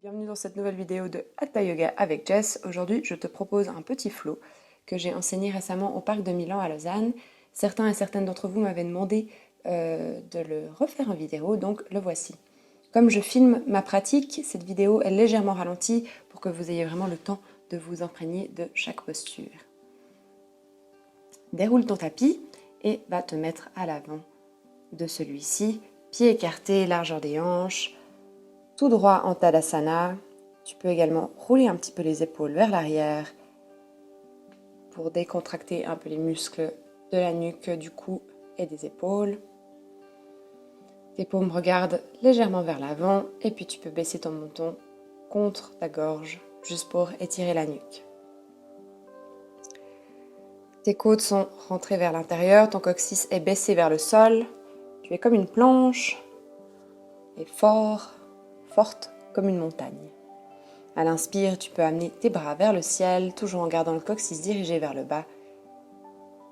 Bienvenue dans cette nouvelle vidéo de Hatha Yoga avec Jess. Aujourd'hui, je te propose un petit flow que j'ai enseigné récemment au parc de Milan à Lausanne. Certains et certaines d'entre vous m'avaient demandé de le refaire en vidéo, donc le voici. Comme je filme ma pratique, cette vidéo est légèrement ralentie pour que vous ayez vraiment le temps de vous imprégner de chaque posture. Déroule ton tapis et va te mettre à l'avant de celui-ci, pieds écartés, largeur des hanches, tout droit en Tadasana. Tu peux également rouler un petit peu les épaules vers l'arrière pour décontracter un peu les muscles de la nuque, du cou et des épaules. Tes paumes regardent légèrement vers l'avant et puis tu peux baisser ton menton contre ta gorge juste pour étirer la nuque. Tes côtes sont rentrées vers l'intérieur, ton coccyx est baissé vers le sol. Tu es comme une planche et forte comme une montagne. À l'inspire, tu peux amener tes bras vers le ciel, toujours en gardant le coccyx dirigé vers le bas.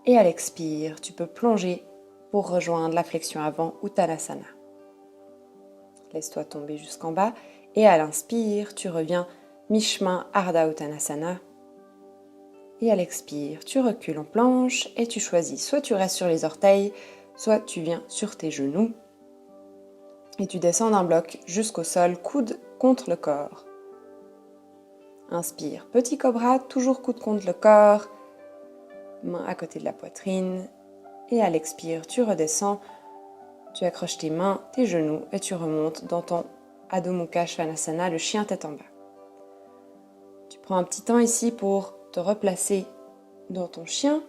Et à l'expire, tu peux plonger pour rejoindre la flexion avant Uttanasana. Laisse-toi tomber jusqu'en bas. Et à l'inspire, tu reviens mi-chemin Ardha Uttanasana. Et à l'expire, tu recules en planche et tu choisis. Soit tu restes sur les orteils, soit tu viens sur tes genoux. Et tu descends d'un bloc jusqu'au sol, coude contre le corps. Inspire, petit cobra, toujours coude contre le corps, main à côté de la poitrine. Et à l'expire, tu redescends, tu accroches tes mains, tes genoux et tu remontes dans ton Adho Mukha Svanasana, le chien tête en bas. Tu prends un petit temps ici pour te replacer dans ton chien.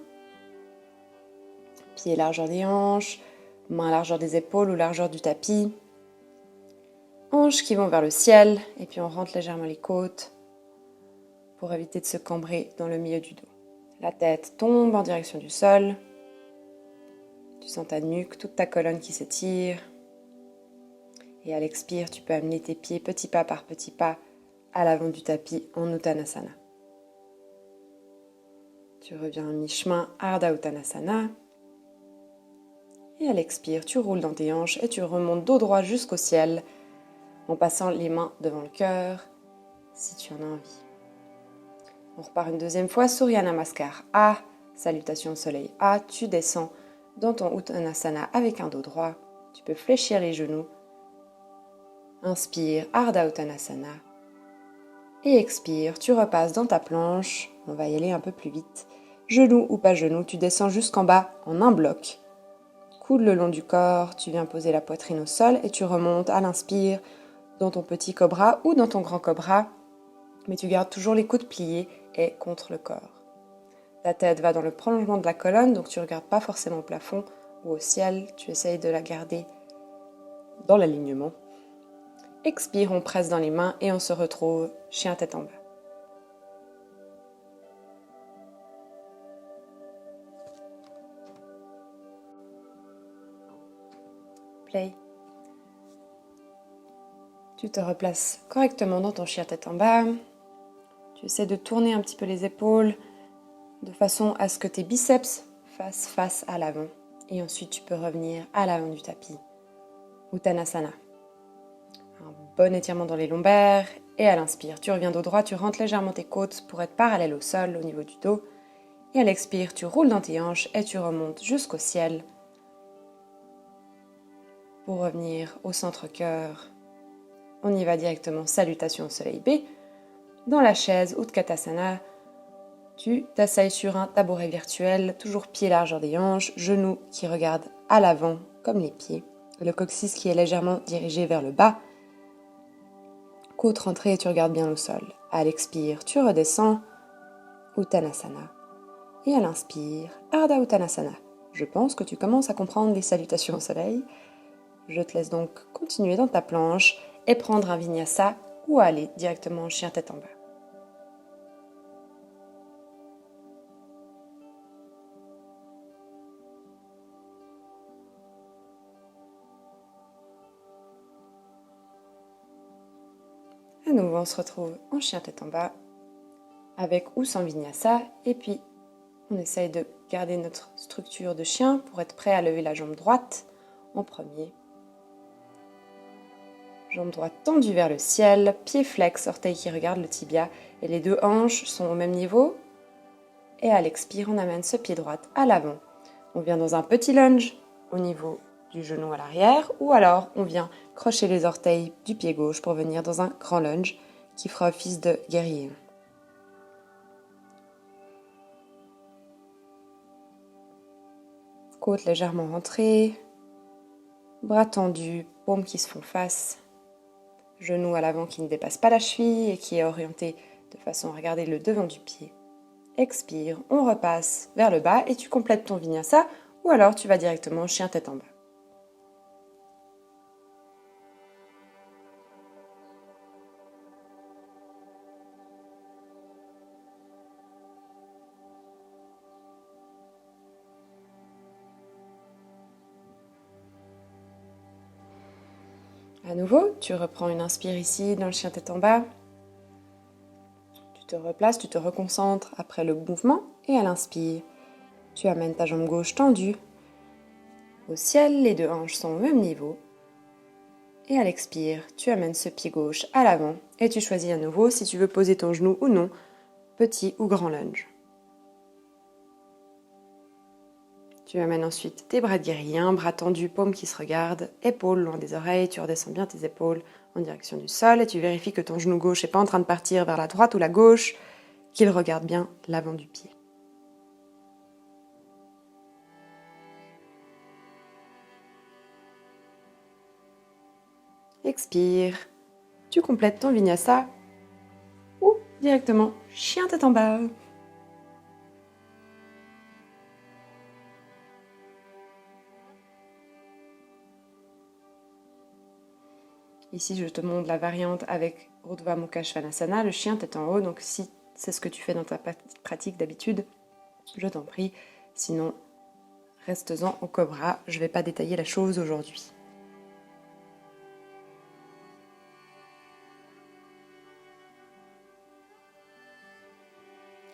Pieds largeur des hanches, mains largeur des épaules ou largeur du tapis. Hanches qui vont vers le ciel et puis on rentre légèrement les côtes pour éviter de se cambrer dans le milieu du dos. La tête tombe en direction du sol. Tu sens ta nuque, toute ta colonne qui s'étire. Et à l'expire, tu peux amener tes pieds petit pas par petit pas à l'avant du tapis en Uttanasana. Tu reviens à mi-chemin Ardha Uttanasana. Et à l'expire, tu roules dans tes hanches et tu remontes dos droit jusqu'au ciel en passant les mains devant le cœur si tu en as envie. On repart une deuxième fois, Surya Namaskar A, salutation au soleil A, tu descends dans ton Uttanasana avec un dos droit, tu peux fléchir les genoux, inspire Ardha Uttanasana et expire, tu repasses dans ta planche, on va y aller un peu plus vite, genou ou pas genou, tu descends jusqu'en bas en un bloc, coude le long du corps, tu viens poser la poitrine au sol et tu remontes à l'inspire dans ton petit cobra ou dans ton grand cobra, mais tu gardes toujours les coudes pliés et contre le corps. Ta tête va dans le prolongement de la colonne, donc tu ne regardes pas forcément au plafond ou au ciel, tu essayes de la garder dans l'alignement. Expire, on presse dans les mains et on se retrouve chien tête en bas. Play. Tu te replaces correctement dans ton chien tête en bas. Tu essaies de tourner un petit peu les épaules de façon à ce que tes biceps fassent face à l'avant. Et ensuite, tu peux revenir à l'avant du tapis. Uttanasana. Un bon étirement dans les lombaires. Et à l'inspire, tu reviens dos droit, tu rentres légèrement tes côtes pour être parallèle au sol, au niveau du dos. Et à l'expire, tu roules dans tes hanches et tu remontes jusqu'au ciel pour revenir au centre-cœur. On y va directement, salutation au soleil B. Dans la chaise Utkatasana, tu t'asseyes sur un tabouret virtuel, toujours pieds largeur des hanches, genoux qui regardent à l'avant comme les pieds, le coccyx qui est légèrement dirigé vers le bas, côte rentrée et tu regardes bien au sol. À l'expire, tu redescends, Uttanasana. Et à l'inspire, Ardha Uttanasana. Je pense que tu commences à comprendre les salutations au soleil. Je te laisse donc continuer dans ta planche et prendre un vinyasa ou aller directement en chien tête en bas. À nouveau, on se retrouve en chien tête en bas avec ou sans vinyasa et puis on essaye de garder notre structure de chien pour être prêt à lever la jambe droite en premier. Jambe droite tendue vers le ciel, pied flex, orteil qui regarde le tibia et les deux hanches sont au même niveau. Et à l'expire, on amène ce pied droit à l'avant. On vient dans un petit lunge au niveau du genou à l'arrière ou alors on vient crocher les orteils du pied gauche pour venir dans un grand lunge qui fera office de guerrier. Côte légèrement rentrée, bras tendus, paumes qui se font face, genou à l'avant qui ne dépasse pas la cheville et qui est orienté de façon à regarder le devant du pied. Expire, on repasse vers le bas et tu complètes ton vinyasa ou alors tu vas directement chien tête en bas. À nouveau, tu reprends une inspire ici dans le chien tête en bas. Tu te replaces, tu te reconcentres après le mouvement et à l'inspire, tu amènes ta jambe gauche tendue au ciel, les deux hanches sont au même niveau. Et à l'expire, tu amènes ce pied gauche à l'avant et tu choisis à nouveau si tu veux poser ton genou ou non, petit ou grand lunge. Tu amènes ensuite tes bras de guerrier, bras tendus, paumes qui se regardent, épaules loin des oreilles, tu redescends bien tes épaules en direction du sol et tu vérifies que ton genou gauche n'est pas en train de partir vers la droite ou la gauche, qu'il regarde bien l'avant du pied. Expire, tu complètes ton vinyasa ou directement chien tête en bas. Ici, je te montre la variante avec Urdhva Mukha Svanasana, le chien tête en haut. Donc, si c'est ce que tu fais dans ta pratique d'habitude, je t'en prie. Sinon, reste-en au cobra. Je ne vais pas détailler la chose aujourd'hui.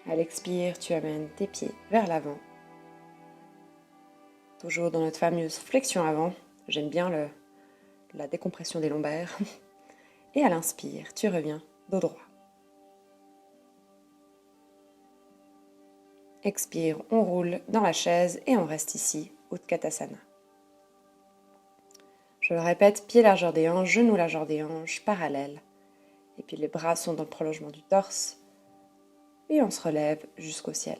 À l'expire, tu amènes tes pieds vers l'avant. Toujours dans notre fameuse flexion avant. J'aime bien la décompression des lombaires. Et à l'inspire, tu reviens dos droit. Expire, on roule dans la chaise et on reste ici, Utkatasana. Je le répète, pied largeur des hanches, genou largeur des hanches, parallèle. Et puis les bras sont dans le prolongement du torse. Et on se relève jusqu'au ciel.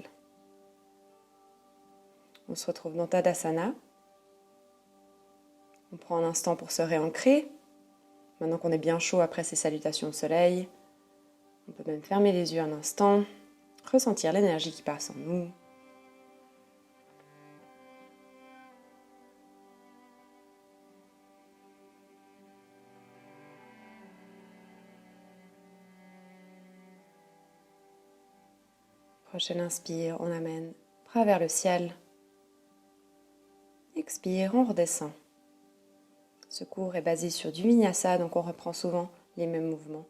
On se retrouve dans Tadasana. On prend un instant pour se réancrer. Maintenant qu'on est bien chaud après ces salutations au soleil, on peut même fermer les yeux un instant, ressentir l'énergie qui passe en nous. Prochaine inspire, on amène bras vers le ciel. Expire, on redescend. Ce cours est basé sur du vinyasa, donc on reprend souvent les mêmes mouvements.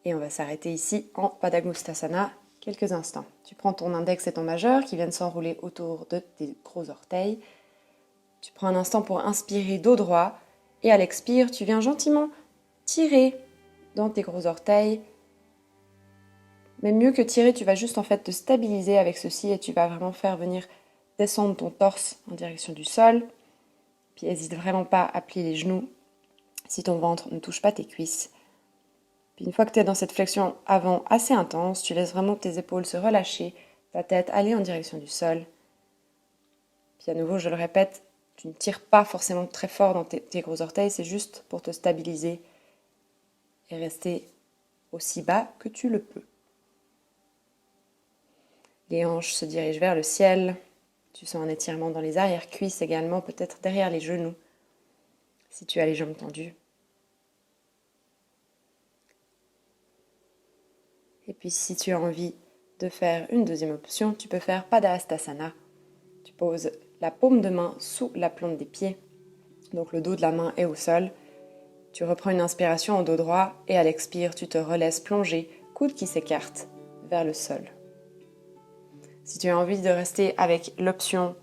Et on va s'arrêter ici en Padangusthasana quelques instants. Tu prends ton index et ton majeur qui viennent s'enrouler autour de tes gros orteils. Tu prends un instant pour inspirer dos droit et à l'expire, tu viens gentiment tirer dans tes gros orteils. Mais mieux que tirer, tu vas juste en fait te stabiliser avec ceci et tu vas vraiment faire venir descendre ton torse en direction du sol. Puis n'hésite vraiment pas à plier les genoux si ton ventre ne touche pas tes cuisses. Puis une fois que tu es dans cette flexion avant assez intense, tu laisses vraiment tes épaules se relâcher, ta tête aller en direction du sol. Puis à nouveau, je le répète, tu ne tires pas forcément très fort dans tes gros orteils, c'est juste pour te stabiliser et rester aussi bas que tu le peux. Les hanches se dirigent vers le ciel. Tu sens un étirement dans les arrière-cuisses également, peut-être derrière les genoux, si tu as les jambes tendues. Et puis si tu as envie de faire une deuxième option, tu peux faire Padahastasana. Tu poses la paume de main sous la plante des pieds, donc le dos de la main est au sol. Tu reprends une inspiration en dos droit et à l'expire, tu te relaisses plonger, coude qui s'écarte vers le sol. Si tu as envie de rester avec l'option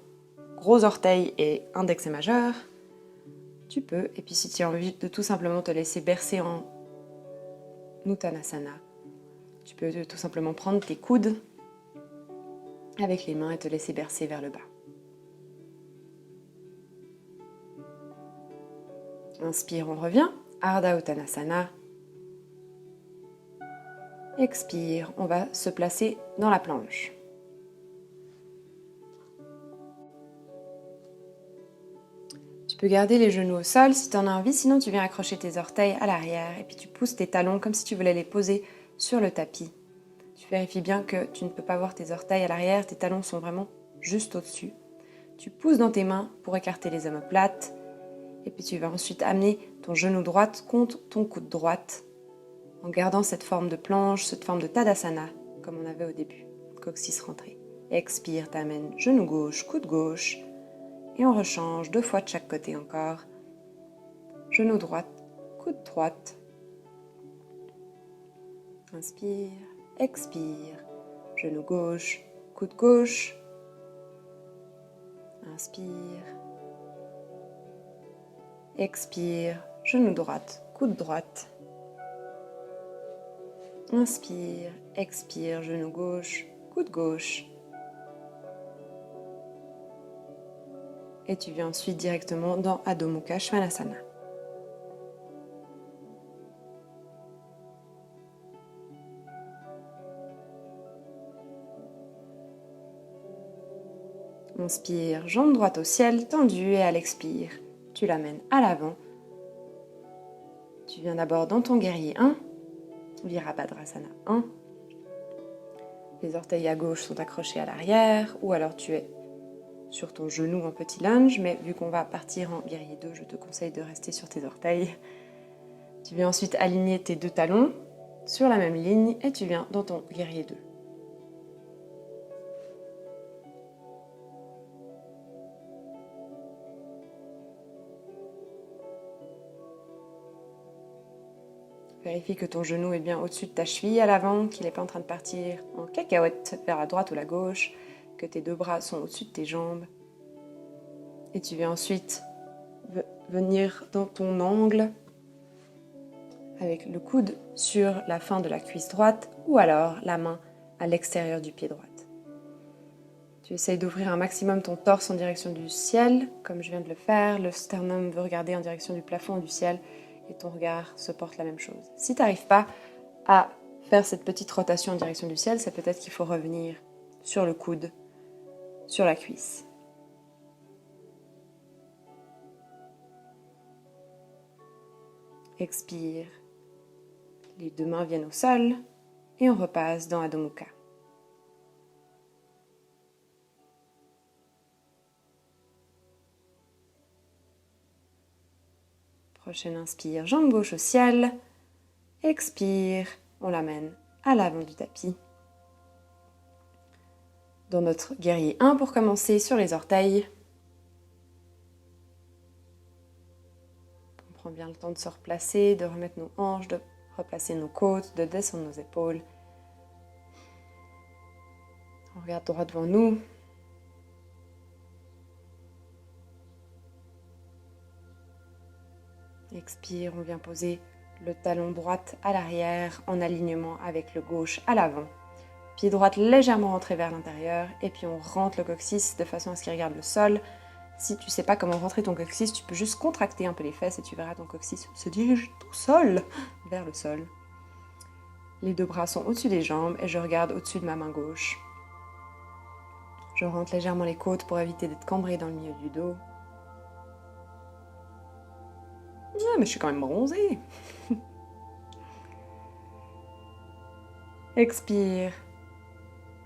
gros orteil et index et majeur, tu peux. Et puis si tu as envie de tout simplement te laisser bercer en Uttanasana, tu peux tout simplement prendre tes coudes avec les mains et te laisser bercer vers le bas. Inspire, on revient. Ardha Uttanasana. Expire, on va se placer dans la planche. Tu peux garder les genoux au sol si tu en as envie, sinon tu viens accrocher tes orteils à l'arrière et puis tu pousses tes talons comme si tu voulais les poser sur le tapis. Tu vérifies bien que tu ne peux pas voir tes orteils à l'arrière, tes talons sont vraiment juste au-dessus. Tu pousses dans tes mains pour écarter les omoplates et puis tu vas ensuite amener ton genou droit contre ton coude droite en gardant cette forme de planche, cette forme de Tadasana comme on avait au début, coccyx rentré. Expire, t'amènes genou gauche, coude gauche et on rechange 2 fois de chaque côté encore. Genou droite, coude droite. Inspire, expire, genou gauche, coude gauche. Inspire, expire, genou droite, coude droite. Inspire, expire, genou gauche, coude gauche. Et tu viens ensuite directement dans Adho Mukha Svanasana. Inspire, jambe droite au ciel, tendue, et à l'expire, tu l'amènes à l'avant. Tu viens d'abord dans ton guerrier 1, Virabhadrasana 1. Les orteils à gauche sont accrochés à l'arrière, ou alors tu es sur ton genou en petit lunge, mais vu qu'on va partir en guerrier 2, je te conseille de rester sur tes orteils. Tu viens ensuite aligner tes 2 talons sur la même ligne et tu viens dans ton guerrier 2. Vérifie que ton genou est bien au-dessus de ta cheville à l'avant, qu'il n'est pas en train de partir en cacahuète vers la droite ou la gauche, que tes 2 bras sont au-dessus de tes jambes. Et tu viens ensuite venir dans ton angle avec le coude sur la fin de la cuisse droite ou alors la main à l'extérieur du pied droit. Tu essayes d'ouvrir un maximum ton torse en direction du ciel, comme je viens de le faire. Le sternum veut regarder en direction du plafond du ciel et ton regard se porte la même chose. Si tu n'arrives pas à faire cette petite rotation en direction du ciel, c'est peut-être qu'il faut revenir sur le coude, sur la cuisse. Expire. Les 2 mains viennent au sol et on repasse dans Adho Mukha. Prochaine inspire, jambe gauche au ciel. Expire, on l'amène à l'avant du tapis. Dans notre guerrier 1 pour commencer sur les orteils. On prend bien le temps de se replacer, de remettre nos hanches, de replacer nos côtes, de descendre nos épaules. On regarde droit devant nous. Expire, on vient poser le talon droit à l'arrière en alignement avec le gauche à l'avant. Pied droit légèrement rentré vers l'intérieur et puis on rentre le coccyx de façon à ce qu'il regarde le sol. Si tu ne sais pas comment rentrer ton coccyx, tu peux juste contracter un peu les fesses et tu verras ton coccyx se dirige tout seul vers le sol. Les 2 bras sont au-dessus des jambes et je regarde au-dessus de ma main gauche. Je rentre légèrement les côtes pour éviter d'être cambré dans le milieu du dos. Ah, mais je suis quand même bronzée. Expire.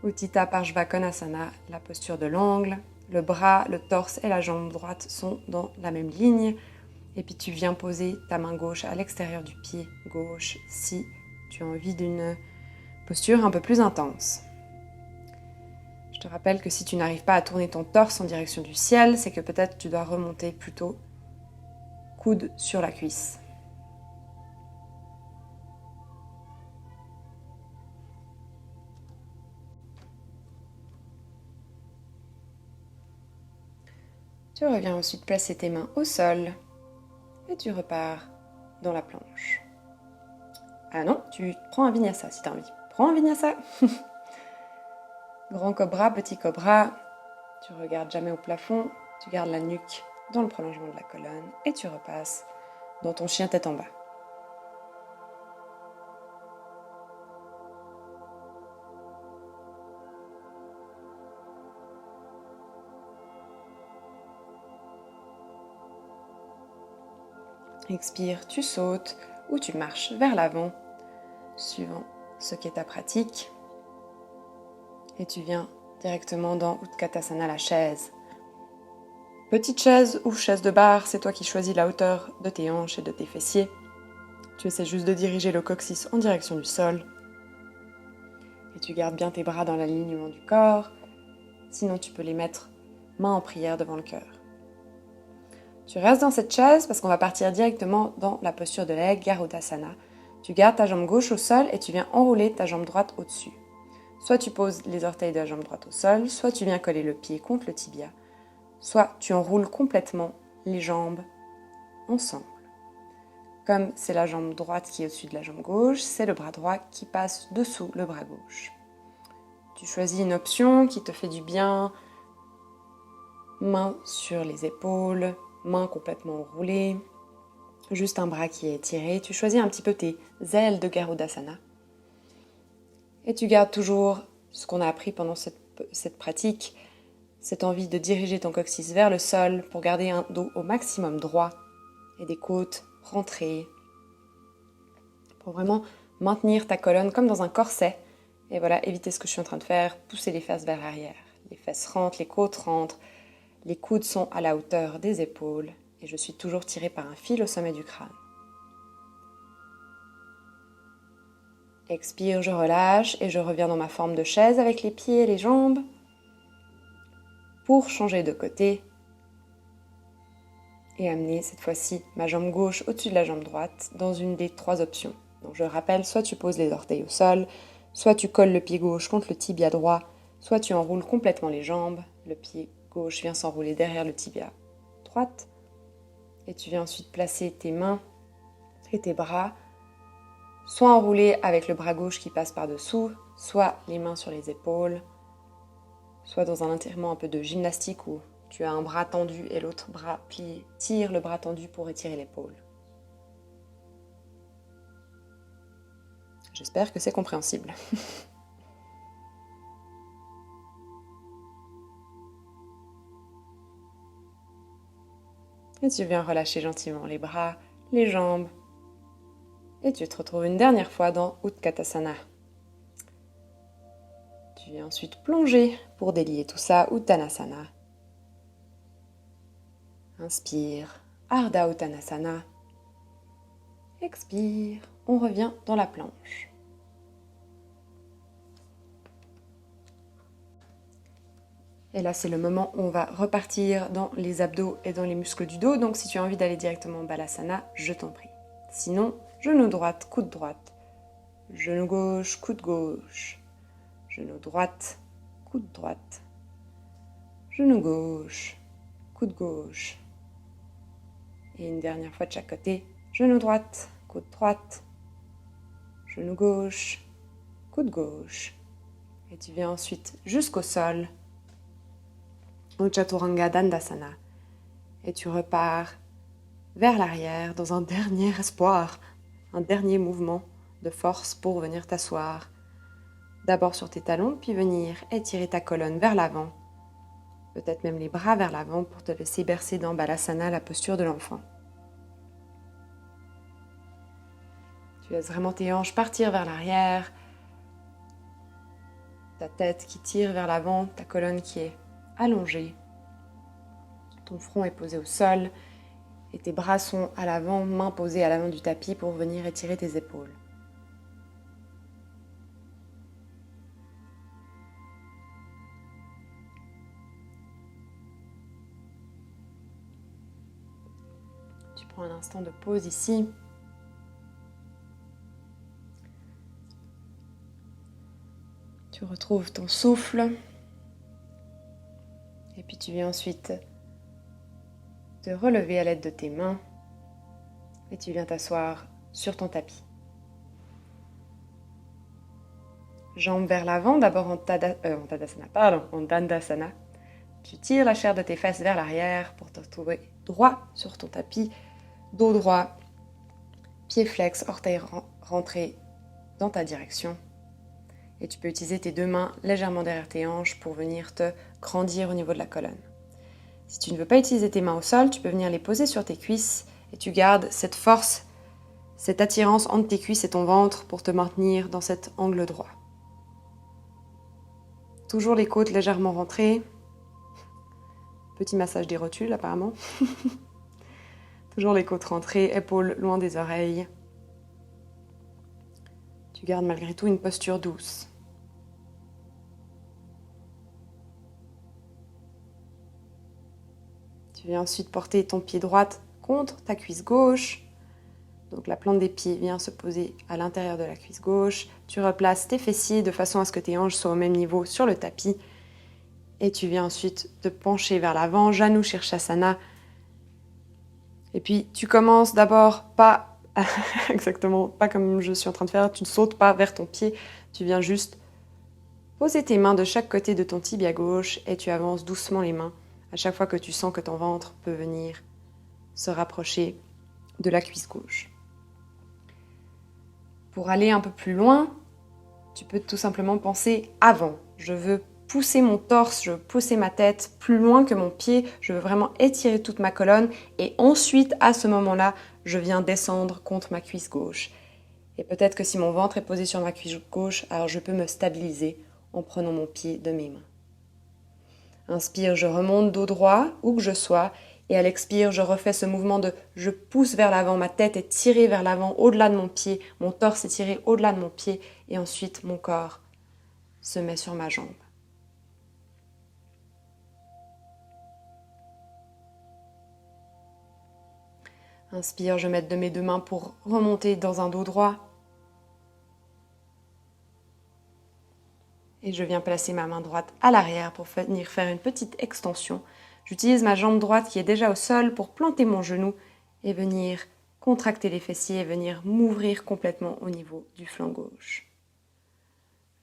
Utthita Parshvakonasana, la posture de l'angle. Le bras, le torse et la jambe droite sont dans la même ligne. Et puis tu viens poser ta main gauche à l'extérieur du pied gauche si tu as envie d'une posture un peu plus intense. Je te rappelle que si tu n'arrives pas à tourner ton torse en direction du ciel, c'est que peut-être tu dois remonter plutôt coude sur la cuisse. Tu reviens ensuite placer tes mains au sol et tu repars dans la planche. Ah non, tu prends un vinyasa si tu as envie. Prends un vinyasa. Grand cobra, petit cobra, tu regardes jamais au plafond, tu gardes la nuque dans le prolongement de la colonne et tu repasses dans ton chien tête en bas. Expire, tu sautes ou tu marches vers l'avant, suivant ce qu'est ta pratique. Et tu viens directement dans Utkatasana, la chaise. Petite chaise ou chaise de bar, c'est toi qui choisis la hauteur de tes hanches et de tes fessiers. Tu essaies juste de diriger le coccyx en direction du sol. Et tu gardes bien tes bras dans l'alignement du corps. Sinon, tu peux les mettre main en prière devant le cœur. Tu restes dans cette chaise parce qu'on va partir directement dans la posture de l'aigle, Garudasana. Tu gardes ta jambe gauche au sol et tu viens enrouler ta jambe droite au-dessus. Soit tu poses les orteils de la jambe droite au sol, soit tu viens coller le pied contre le tibia, soit tu enroules complètement les jambes ensemble. Comme c'est la jambe droite qui est au-dessus de la jambe gauche, c'est le bras droit qui passe dessous le bras gauche. Tu choisis une option qui te fait du bien, main sur les épaules, main complètement enroulée, juste un bras qui est étiré. Tu choisis un petit peu tes ailes de Garudasana. Et tu gardes toujours ce qu'on a appris pendant cette pratique, cette envie de diriger ton coccyx vers le sol pour garder un dos au maximum droit et des côtes rentrées. Pour vraiment maintenir ta colonne comme dans un corset. Et voilà, éviter ce que je suis en train de faire, pousser les fesses vers l'arrière. Les fesses rentrent, les côtes rentrent, les coudes sont à la hauteur des épaules et je suis toujours tirée par un fil au sommet du crâne. Expire, je relâche et je reviens dans ma forme de chaise avec les pieds et les jambes. Pour changer de côté et amener cette fois-ci ma jambe gauche au-dessus de la jambe droite dans une des trois options. Donc je rappelle, soit tu poses les orteils au sol, soit tu colles le pied gauche contre le tibia droit, soit tu enroules complètement les jambes, le pied gauche vient s'enrouler derrière le tibia droite et tu viens ensuite placer tes mains et tes bras soit enroulés avec le bras gauche qui passe par-dessous, soit les mains sur les épaules, soit dans un étirement un peu de gymnastique où tu as un bras tendu et l'autre bras plié. Tire le bras tendu pour étirer l'épaule. J'espère que c'est compréhensible. Et tu viens relâcher gentiment les bras, les jambes. Et tu te retrouves une dernière fois dans Utkatasana. Tu viens ensuite plonger pour délier tout ça, Uttanasana. Inspire, Ardha Uttanasana. Expire, on revient dans la planche. Et là, c'est le moment où on va repartir dans les abdos et dans les muscles du dos. Donc, si tu as envie d'aller directement en Balasana, je t'en prie. Sinon, genou droite, coude droite. Genou gauche, coude gauche. Genou droite, coude droite. Genou gauche, coude gauche. Et une dernière fois de chaque côté. Genou droite, coude droite. Genou gauche, coude gauche. Et tu viens ensuite jusqu'au sol. Au Chaturanga Dandasana. Et tu repars vers l'arrière dans un dernier espoir, un dernier mouvement de force pour venir t'asseoir. D'abord sur tes talons, puis venir étirer ta colonne vers l'avant, peut-être même les bras vers l'avant pour te laisser bercer dans Balasana, la posture de l'enfant. Tu laisses vraiment tes hanches partir vers l'arrière, ta tête qui tire vers l'avant, ta colonne qui est allongée. Ton front est posé au sol et tes bras sont à l'avant, mains posées à l'avant du tapis pour venir étirer tes épaules. Tu prends un instant de pause ici. Tu retrouves ton souffle. Et puis tu viens ensuite te relever à l'aide de tes mains. Et tu viens t'asseoir sur ton tapis. Jambes vers l'avant, d'abord en Dandasana. Tu tires la chair de tes fesses vers l'arrière pour te retrouver droit sur ton tapis, dos droit, pieds flex, orteils rentrés dans ta direction. Et tu peux utiliser tes deux mains légèrement derrière tes hanches pour venir te grandir au niveau de la colonne. Si tu ne veux pas utiliser tes mains au sol, tu peux venir les poser sur tes cuisses et tu gardes cette force, cette attirance entre tes cuisses et ton ventre pour te maintenir dans cet angle droit. Toujours les côtes légèrement rentrées. Petit massage des rotules apparemment. Toujours les côtes rentrées, épaules loin des oreilles. Tu gardes malgré tout une posture douce. Tu viens ensuite porter ton pied droit contre ta cuisse gauche. Donc la plante des pieds vient se poser à l'intérieur de la cuisse gauche. Tu replaces tes fessiers de façon à ce que tes hanches soient au même niveau sur le tapis. Et tu viens ensuite te pencher vers l'avant, Janu Shirshasana. Et puis tu commences d'abord pas exactement, pas comme je suis en train de faire, tu ne sautes pas vers ton pied, tu viens juste poser tes mains de chaque côté de ton tibia gauche et tu avances doucement les mains à chaque fois que tu sens que ton ventre peut venir se rapprocher de la cuisse gauche. Pour aller un peu plus loin, tu peux tout simplement penser avant. Je veux pousser mon torse, je veux pousser ma tête plus loin que mon pied, je veux vraiment étirer toute ma colonne et ensuite, à ce moment-là, je viens descendre contre ma cuisse gauche. Et peut-être que si mon ventre est posé sur ma cuisse gauche, alors je peux me stabiliser en prenant mon pied de mes mains. Inspire, je remonte dos droit, où que je sois, et à l'expire, je refais ce mouvement de je pousse vers l'avant, ma tête est tirée vers l'avant, au-delà de mon pied, mon torse est tiré au-delà de mon pied, et ensuite mon corps se met sur ma jambe. Inspire, je m'aide de mes deux mains pour remonter dans un dos droit. Et je viens placer ma main droite à l'arrière pour venir faire une petite extension. J'utilise ma jambe droite qui est déjà au sol pour planter mon genou et venir contracter les fessiers et venir m'ouvrir complètement au niveau du flanc gauche.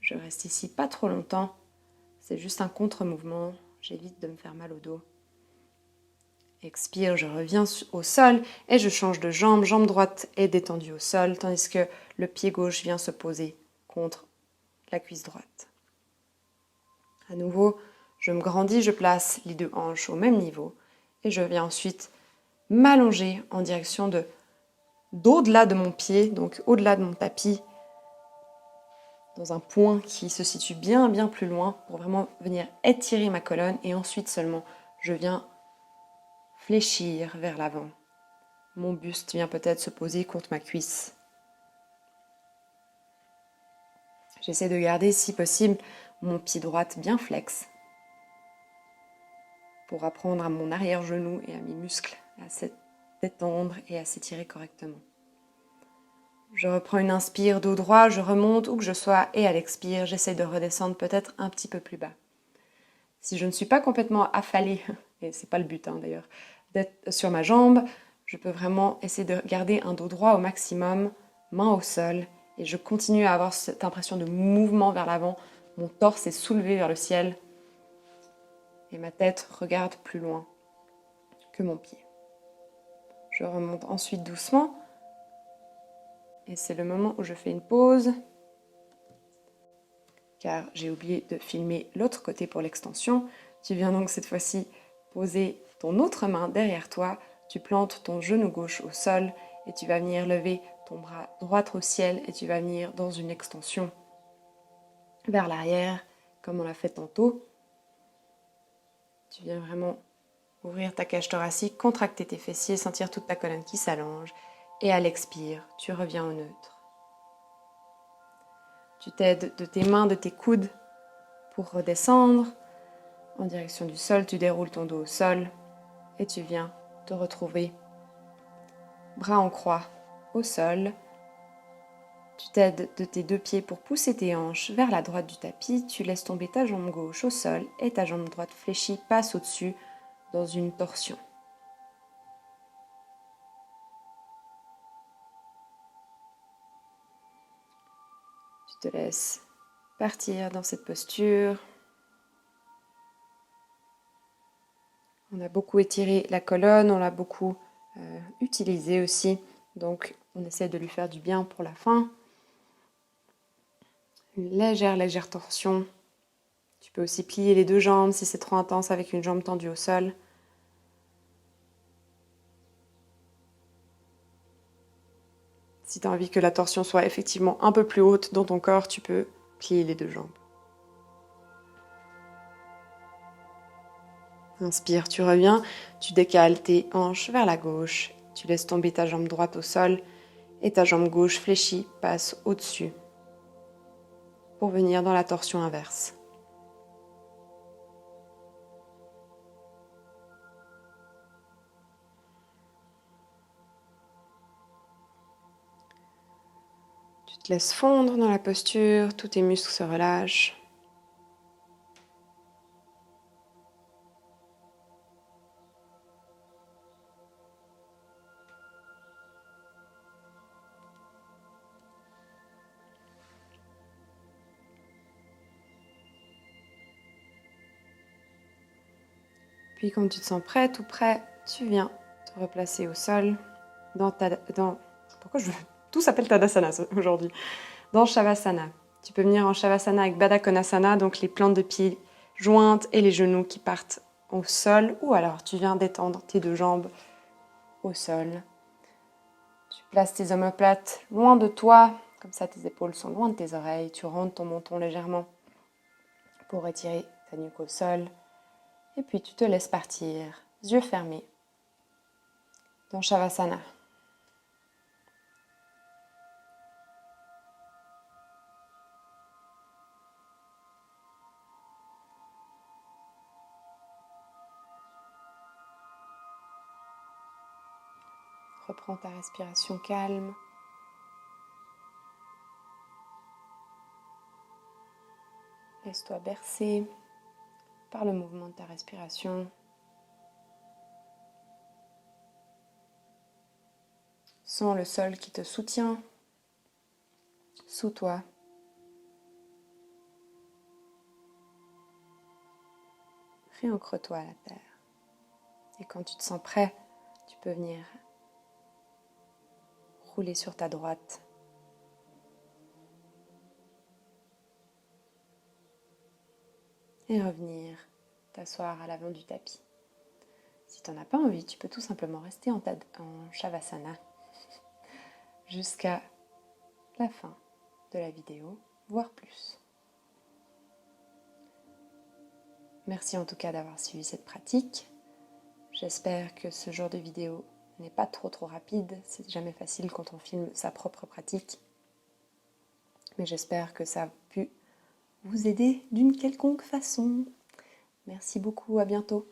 Je reste ici pas trop longtemps. C'est juste un contre-mouvement. J'évite de me faire mal au dos. Expire, je reviens au sol et je change de jambe. Jambe droite est détendue au sol, tandis que le pied gauche vient se poser contre la cuisse droite. À nouveau, je me grandis, je place les deux hanches au même niveau et je viens ensuite m'allonger en direction d'au-delà de mon pied, donc au-delà de mon tapis, dans un point qui se situe bien plus loin pour vraiment venir étirer ma colonne et ensuite seulement je viens fléchir vers l'avant. Mon buste vient peut-être se poser contre ma cuisse. J'essaie de garder, si possible, mon pied droit bien flex pour apprendre à mon arrière-genou et à mes muscles à se détendre et à s'étirer correctement. Je reprends une inspire dos droit, je remonte où que je sois et à l'expire, j'essaie de redescendre peut-être un petit peu plus bas. Si je ne suis pas complètement affalée, et c'est pas le but d'ailleurs, d'être sur ma jambe, je peux vraiment essayer de garder un dos droit au maximum, main au sol, et je continue à avoir cette impression de mouvement vers l'avant. Mon torse est soulevé vers le ciel et ma tête regarde plus loin que mon pied. Je remonte ensuite doucement et c'est le moment où je fais une pause car j'ai oublié de filmer l'autre côté pour l'extension. Tu viens donc cette fois-ci poser ton autre main derrière toi, tu plantes ton genou gauche au sol et tu vas venir lever ton bras droit au ciel et tu vas venir dans une extension vers l'arrière comme on l'a fait tantôt. Tu viens vraiment ouvrir ta cage thoracique, contracter tes fessiers, sentir toute ta colonne qui s'allonge et à l'expire, tu reviens au neutre. Tu t'aides de tes mains, de tes coudes pour redescendre en direction du sol. Tu déroules ton dos au sol et tu viens te retrouver bras en croix au sol. Tu t'aides de tes deux pieds pour pousser tes hanches vers la droite du tapis. Tu laisses tomber ta jambe gauche au sol et ta jambe droite fléchie passe au-dessus dans une torsion. Tu te laisses partir dans cette posture. On a beaucoup étiré la colonne, on l'a beaucoup utilisé aussi. Donc, on essaie de lui faire du bien pour la fin. Une légère torsion. Tu peux aussi plier les deux jambes si c'est trop intense avec une jambe tendue au sol. Si tu as envie que la torsion soit effectivement un peu plus haute dans ton corps, tu peux plier les deux jambes. Inspire, tu reviens, tu décales tes hanches vers la gauche, tu laisses tomber ta jambe droite au sol et ta jambe gauche fléchie passe au-dessus pour venir dans la torsion inverse. Tu te laisses fondre dans la posture, tous tes muscles se relâchent. Puis quand tu te sens prêt, tout prêt, tu viens te replacer au sol Pourquoi tout s'appelle Tadasana aujourd'hui. Dans Shavasana. Tu peux venir en Shavasana avec Baddha Konasana, donc les plantes de pied jointes et les genoux qui partent au sol. Ou alors tu viens détendre tes deux jambes au sol. Tu places tes omoplates loin de toi, comme ça tes épaules sont loin de tes oreilles. Tu rentres ton menton légèrement pour retirer ta nuque au sol. Et puis tu te laisses partir, yeux fermés, dans Shavasana. Reprends ta respiration calme. Laisse-toi bercer par le mouvement de ta respiration. Sens le sol qui te soutient sous toi. Réancre-toi à la terre. Et quand tu te sens prêt, tu peux venir rouler sur ta droite. Et revenir t'asseoir à l'avant du tapis. Si tu n'en as pas envie, tu peux tout simplement rester en Shavasana jusqu'à la fin de la vidéo, voire plus. Merci en tout cas d'avoir suivi cette pratique. J'espère que ce genre de vidéo n'est pas trop rapide. C'est jamais facile quand on filme sa propre pratique. Mais j'espère que ça a pu vous aider d'une quelconque façon. Merci beaucoup, à bientôt.